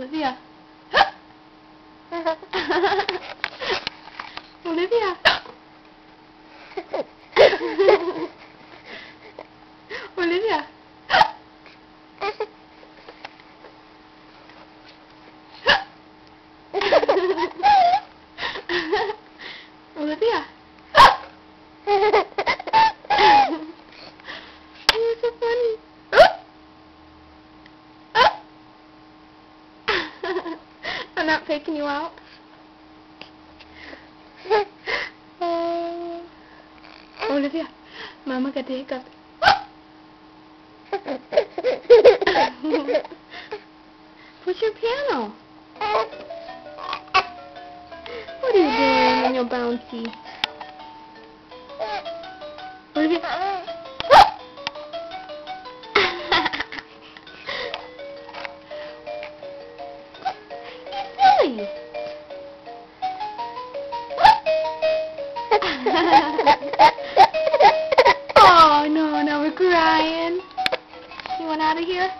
Olivia. Olivia. Olivia. Olivia. You're so funny. I'm not faking you out. Olivia, Mama got the hiccup. What's your piano? What are you doing in your bouncy? Olivia. Silly. Oh no, now we're crying. You want out of here?